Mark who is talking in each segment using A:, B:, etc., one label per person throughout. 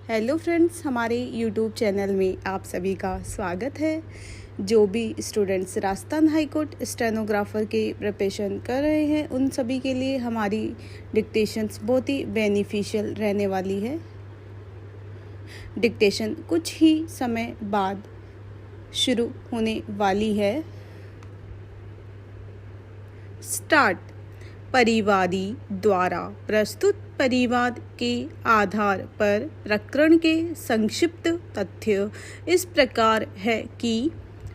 A: Hello friends, हमारे YouTube channel में आप सभी का स्वागत है। जो भी students Rajasthan high court stenographer के प्रिपरेशन कर रहे हैं उन सभी के लिए हमारी डिक्टेशंस बहुत ही बेनिफिशियल रहने वाली है। डिक्टेशन कुछ ही समय बाद शुरू होने वाली है। स्टार्ट। परिवादी द्वारा प्रस्तुत परिवाद के आधार पर प्रकरण के संक्षिप्त तथ्य इस प्रकार है कि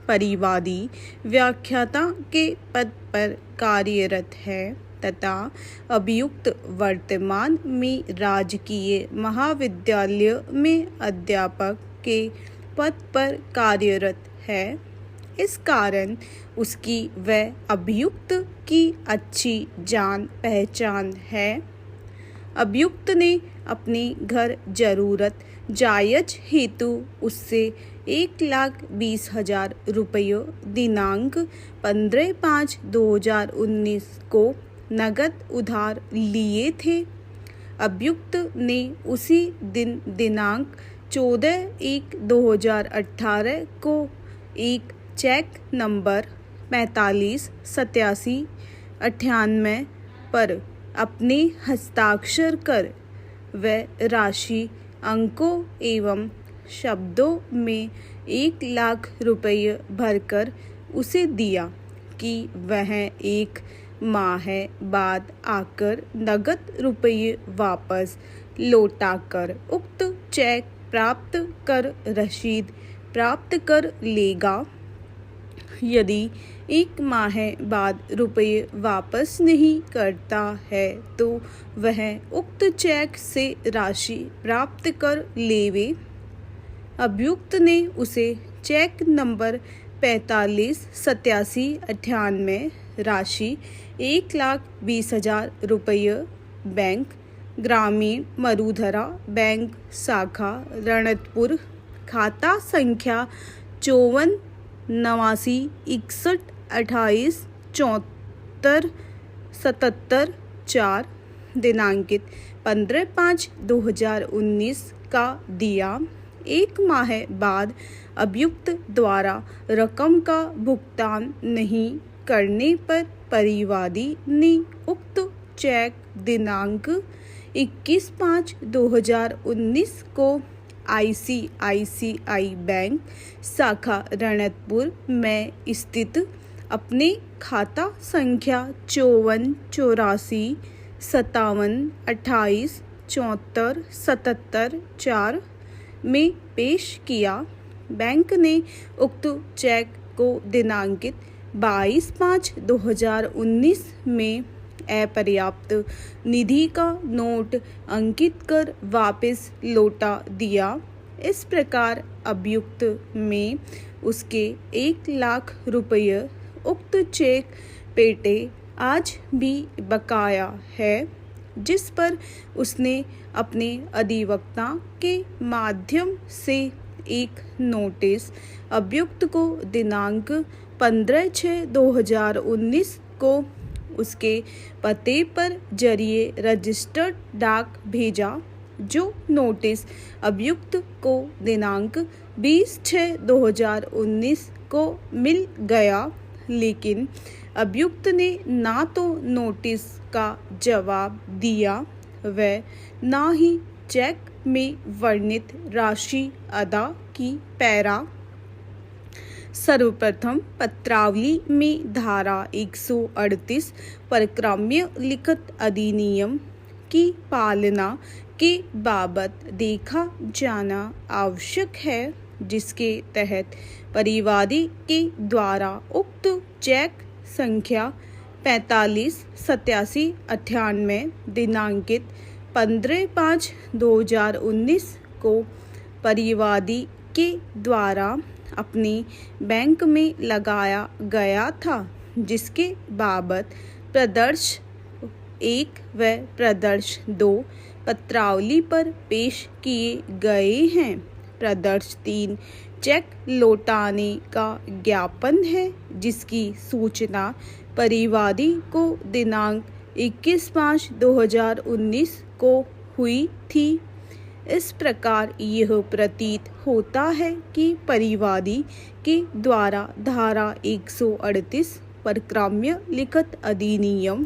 A: परिवादी व्याख्याता के पद पर कार्यरत है तथा अभियुक्त वर्तमान में राजकीय महाविद्यालय में अध्यापक के पद पर कार्यरत है। इस कारण उसकी व अभियुक्त की अच्छी जान पहचान है। अभियुक्त ने अपनी घर जरूरत जायज हेतु उससे 1,20,000 रुपये दिनांक 15/5/2019 को नगद उधार लिए थे। अभियुक्त ने उसी दिन दिनांक 14/1/2018 को एक चेक नंबर 458798 पर अपने हस्ताक्षर कर व राशि अंकों एवं शब्दों में 1,00,000 रुपये भरकर उसे दिया कि वह 1 माह बाद आकर नगद रुपये वापस लौटाकर उक्त चेक प्राप्त कर रसीद प्राप्त कर लेगा। यदि 1 माह बाद रुपये वापस नहीं करता है तो वह उक्त चेक से राशि प्राप्त कर लेवे। अभियुक्त ने उसे चेक नंबर 458798 राशि 1,20,000 रुपये बैंक ग्रामीण मरुधरा बैंक शाखा रणतपुर खाता संख्या 5491287477 दिनांकित 15/5/2019 का दिया। 1 माह बाद अभियुक्त द्वारा रकम का भुगतान नहीं करने पर परिवादी ने उक्त चेक दिनांक 21/5/2019 को ICICI बैंक शाखा रणतपुर में स्थित अपने खाता संख्या 54/54/57287477 में पेश किया। बैंक ने उक्त चेक को दिनांकित 22/5/2019 में अपर्याप्त निधि का नोट अंकित कर वापस लौटा दिया। इस प्रकार अभियुक्त में उसके 1,00,000 रुपये उक्त चेक पेटे आज भी बकाया है, जिस पर उसने अपने अधिवक्ता के माध्यम से एक नोटिस अभियुक्त को दिनांक 15/6/2019 को उसके पते पर जरिए रजिस्टर्ड डाक भेजा। जो नोटिस अभियुक्त को दिनांक 20/6/2019 को मिल गया, लेकिन अभियुक्त ने ना तो नोटिस का जवाब दिया व ना ही चेक में वर्णित राशि अदा की। पैरा। सर्वप्रथम पत्रावली में धारा 138 परक्राम्य लिखित अधिनियम की पालना के बाबत देखा जाना आवश्यक है, जिसके तहत परिवादी के द्वारा उक्त चेक संख्या 458798 दिनांकित 15/5/2019 को परिवादी के द्वारा अपने बैंक में लगाया गया था, जिसके बाबत प्रदर्श 1 व प्रदर्श 2 पत्रावली पर पेश किए गए हैं। प्रदर्श 3 चेक लौटाने का ज्ञापन है, जिसकी सूचना परिवादी को दिनांक 21/5/2019 को हुई थी। इस प्रकार यह प्रतीत होता है कि परिवादी के द्वारा धारा 138 परक्राम्य लिखित अधिनियम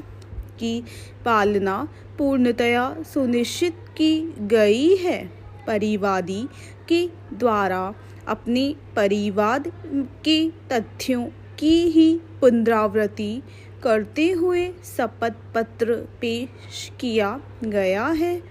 A: की पालना पूर्णतया सुनिश्चित की गई है। परिवादी के द्वारा अपने परिवाद के तथ्यों की ही पुनरावृत्ति करते हुए शपथ पत्र पेश किया गया है।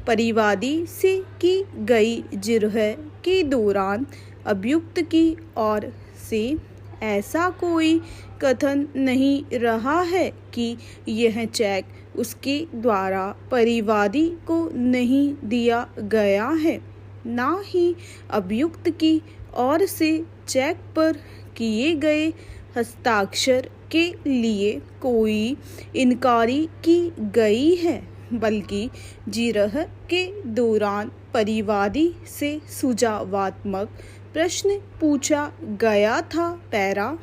A: परिवादी से की गई जिरह के दौरान अभियुक्त की ओर से ऐसा कोई कथन नहीं रहा है कि यह चेक उसके द्वारा परिवादी को नहीं दिया गया है। ना ही अभियुक्त की ओर से चेक पर किए गए हस्ताक्षर के लिए कोई इनकारी की गई है, बल्कि जिरह के दौरान परिवादी से सुझावात्मक प्रश्न पूछा गया था। पैरा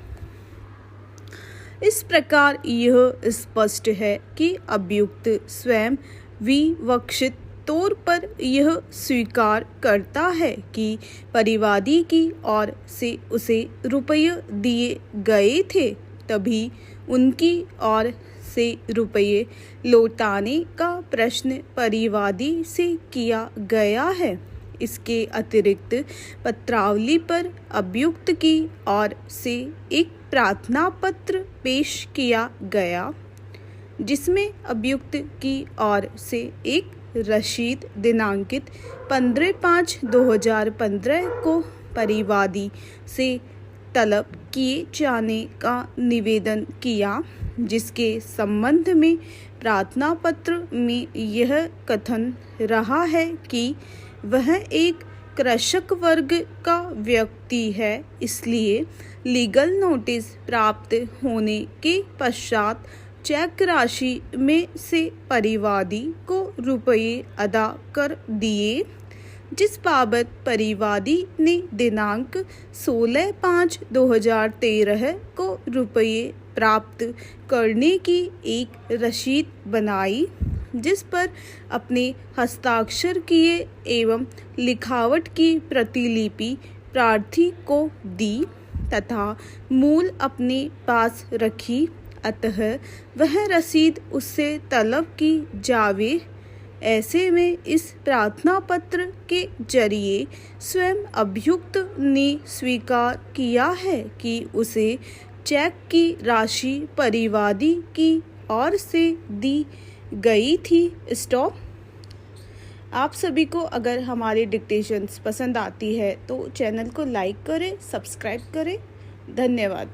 A: इस प्रकार यह स्पष्ट है कि अभियुक्त स्वयं विवक्षित तौर पर यह स्वीकार करता है कि परिवादी की ओर से उसे रुपये दिए गए थे, तभी उनकी ओर से रुपये लौटाने का प्रश्न परिवादी से किया गया है। इसके अतिरिक्त पत्रावली पर अभियुक्त की ओर से एक प्रार्थना पत्र पेश किया गया, जिसमें अभियुक्त की ओर से एक रसीद दिनांकित 15/5/2015 को परिवादी से तलब किए जाने का निवेदन किया, जिसके संबंध में प्रार्थना पत्र में यह कथन रहा है कि वह एक कृषक वर्ग का व्यक्ति है, इसलिए लीगल नोटिस प्राप्त होने के पश्चात चेक राशि में से परिवादी को रुपये अदा कर दिए, जिस बाबत परिवादी ने दिनांक 16/5/2013 को रुपये प्राप्त करने की एक रसीद बनाई, जिस पर अपने हस्ताक्षर किए एवं लिखावट की प्रतिलिपि प्रार्थी को दी तथा मूल अपने पास रखी। अतः वह रसीद उससे तलब की जावे। ऐसे में इस प्रार्थना पत्र के जरिए स्वयं अभियुक्त ने स्वीकार किया है कि उसे चेक की राशि परिवादी की ओर से दी गई थी। स्टॉप। आप सभी को अगर हमारी डिक्टेशंस पसंद आती है तो चैनल को लाइक करें, सब्सक्राइब करें। धन्यवाद।